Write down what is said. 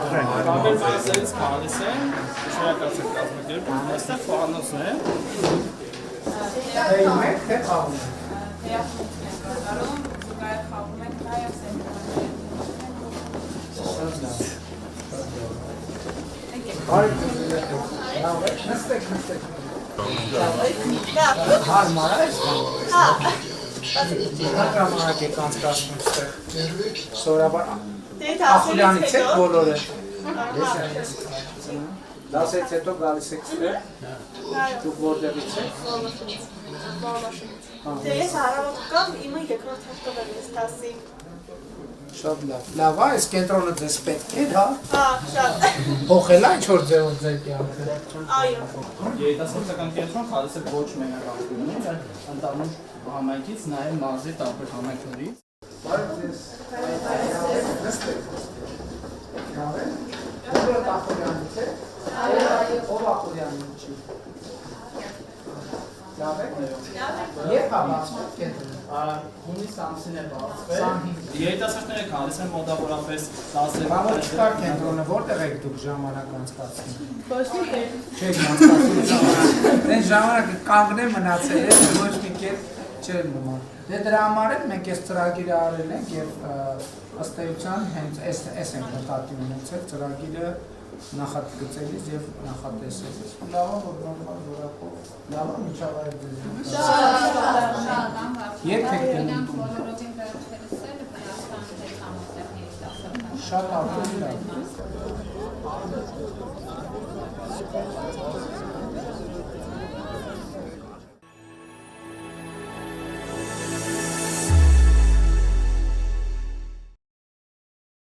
Կապեր մասերից կալիս են, շարակացեք կազմակերպում, այստեղ խոհանոցն է։ Թեյում եք, թե խաղում եք։ Թեյախմուց ենք կատարում, զուգահեռ խաղում ենք հայ Նստեք։ Հարմար է։ Ժամանակ եք անցկացնում ստեղ։ Սովորաբար Ախուլյանից եք բոլորը։ Դասից հետո գալիս եք ստեղ։ Դուք որտեղից եք։ Դե ես հարավոտ կամ իմը երկրորդ հերթով եմ ես դասի։ Շատ լավ։ Լավ է, այս կենտրոնը ձեզ պետք է, հա։ Հա, շատ։ Փոխել է ինչ-որ ձևով ձեր կյանքը։ Այո։ Երիտասարդական կենտրոն խալիսը ոչ մենակ ակտիվն է, այլ ընտանուր համայնքից, նաև մարզի տարբեր համայնքներից։ Բարև ձեզ։ Նստեք։ Լավ է։ Բոլորը Ախուլյանից եք։ Ով Ախուլյանին չի։ Լավ է։ Եվ հավասար կենտրոնը։ Հունիս ամսին է բացվել։ Երիտասարդները գալիս են մոտավորապես 10 Բավարար չկա կենտրոնը, որտեղ եք դուք ժամանակ անցկացնում։ Ոչ մի կերպ։ Չեք անցկացնում ժամանակ։ Դեն ժամանակը կանգնե մնացել է, ոչ մի կերպ չէր նման։ Դե դրա համար էլ մենք այս ծրագիրը արել ենք եւ ըստ էության հենց այս ենք նկատի ունեցել ծրագիրը նախագծելիս եւ նախատեսելիս։ Լավ է, որ բանվար որակով լավ է միջավայր ձեզ։ Երբ եք գնում տուն։ Շատ ավելի լավ։